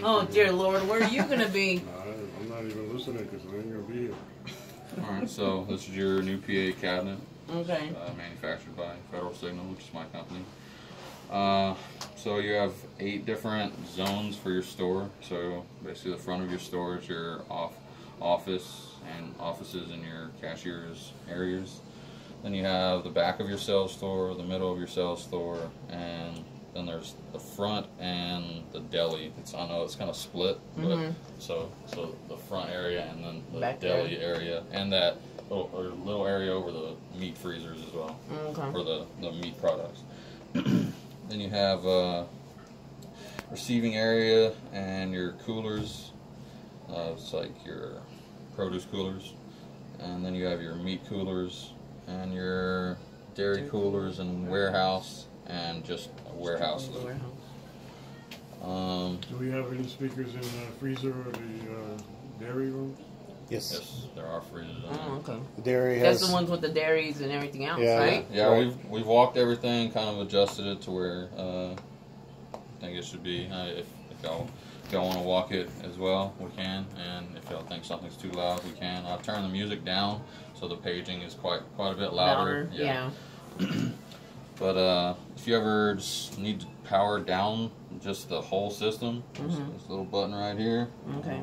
Oh, dear Lord, where are you going to be? I'm not even listening because I ain't going to be here. Alright, so this is your new PA cabinet. Okay. Manufactured by Federal Signal, which is my company. So you have 8 different zones for your store. So basically the front of your store is your office and offices and your cashier's areas. Then you have the back of your sales store, the middle of your sales store, and then there's the front and the deli. I know it's kind of split, but so the front area and then the back deli area, and that little area over the meat freezers as well, for the meat products. Then you have receiving area and your coolers. It's like your produce coolers, and then you have your meat coolers and your dairy coolers and warehouse, and just a warehouse. Do we have any speakers in the freezer or the dairy room? Yes, there are freezers in there. Oh, okay. The dairy That's has... the ones with the dairies and everything else, Yeah, right? Yeah, we've walked everything, kind of adjusted it to where I think it should be. If y'all want to walk it as well, we can. And if y'all think something's too loud, we can. I've turned the music down so the paging is quite a bit louder. Yeah. But if you ever just need to power down just the whole system, there's this little button right here. Okay.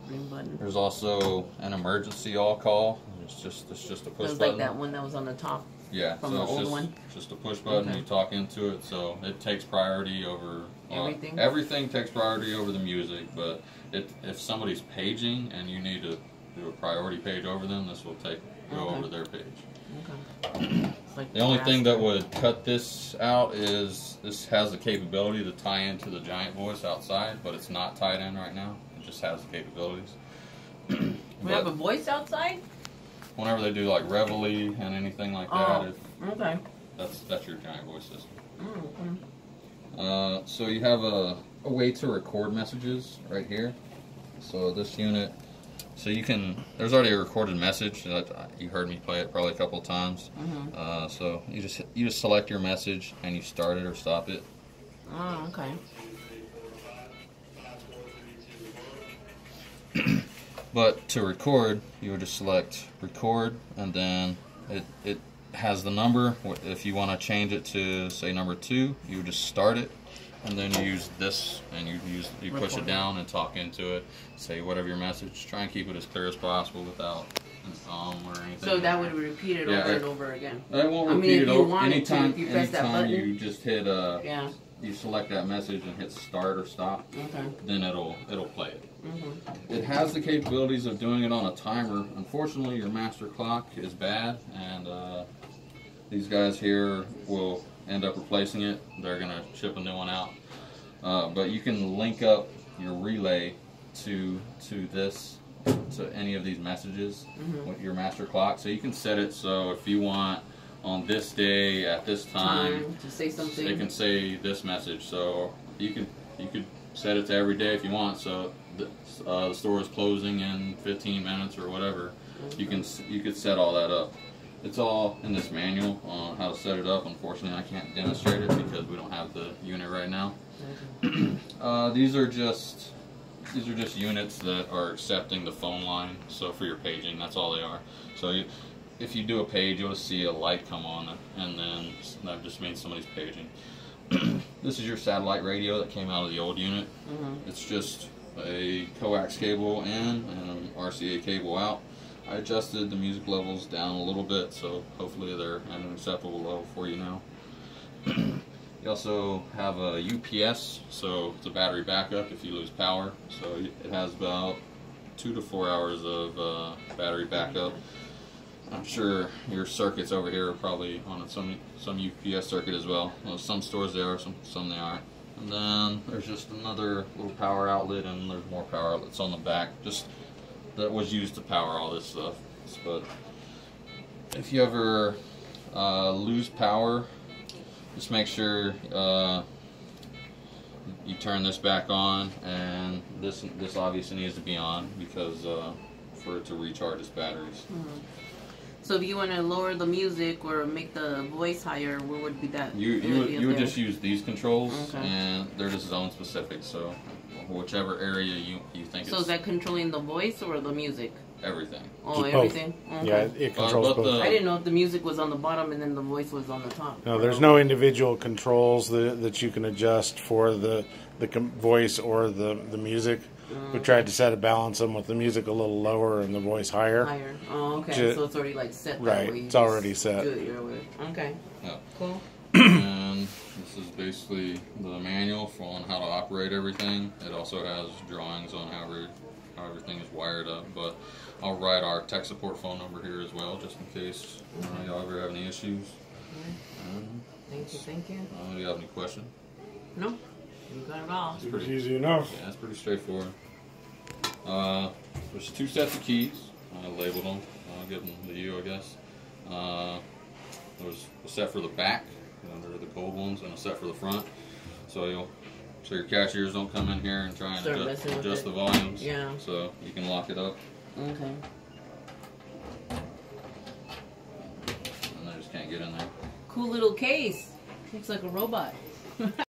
Green button. There's also an emergency all call. It's just a push button. Like that one that was on the top. Yeah, from so the it's old one. Just a push button. You talk into it, so it takes priority over everything. Everything takes priority over the music. But if somebody's paging and you need to do a priority page over them, this will go over to their page. Okay. Like the only thing that would cut this out is this has the capability to tie into the giant voice outside, but it's not tied in right now. It just has the capabilities. We have a voice outside? Whenever they do like Reveille and anything like that, okay. That's your giant voice system. Oh, okay. So you have a way to record messages right here. So this unit, so you can, there's already a recorded message that you heard me play it probably a couple of times. So you just select your message and you start it or stop it. Oh, okay. But to record, you would just select record, and then it has the number. If you want to change it to say number 2, you would just start it, and then you use this, and you push it down and talk into it. Say whatever your message. Try and keep it as clear as possible without or anything. So that would repeat it over and over again. It won't repeat it over. Anytime you just hit you select that message and hit start or stop. Then it'll play it. It has the capabilities of doing it on a timer. Unfortunately, your master clock is bad, and these guys here will end up replacing it. They're going to ship a new one out. But you can link up your relay to any of these messages with your master clock. So you can set it so if you want on this day at this time to say something, they can say this message. So you could set it to every day if you want. So the store is closing in 15 minutes or whatever. You could set all that up. It's all in this manual on how to set it up. Unfortunately, I can't demonstrate it because we don't have the unit right now. These are just units that are accepting the phone line. So for your paging, that's all they are. So if you do a page, you'll see a light come on, and then that just means somebody's paging. This is your satellite radio that came out of the old unit. It's just a coax cable in and an RCA cable out. I adjusted the music levels down a little bit, so hopefully they're at an acceptable level for you now. You also have a UPS, so it's a battery backup if you lose power. So it has about 2 to 4 hours of battery backup. I'm sure your circuits over here are probably on some UPS circuit as well. Some stores they are, some they aren't. And then there's just another little power outlet, and there's more power outlets on the back. Just that was used to power all this stuff. But if you ever lose power, just make sure you turn this back on, and this obviously needs to be on because for it to recharge its batteries. So if you want to lower the music or make the voice higher, what would be that? You would just use these controls, and they're just zone specific. So whichever area you think So it's is that controlling the voice or the music? everything. Oh, Just everything? both. Okay. Yeah, it controls but both. I didn't know if the music was on the bottom and then the voice was on the top. No, there's no individual controls that you can adjust for the voice or the music. We tried to set a balance them with the music a little lower and the voice higher. Higher. Oh, okay. So it's already like set that Right, way. You it's just already set. Do it your way. Okay. Yeah. Cool. And this is basically the manual on how to operate everything. It also has drawings on how everything is wired up. But I'll write our tech support phone number here as well, just in case y'all ever have any issues. Thank you. Thank you. Do you have any questions? No, you got it all. It's easy enough. Yeah, it's pretty straightforward. There's 2 sets of keys. I labeled them. I'll give them to you, I guess. There's a set for the back, they're the gold ones, and a set for the front. So your cashiers don't come in here and try and adjust the volumes. Yeah. So you can lock it up. Okay. And they just can't get in there. Cool little case. Looks like a robot.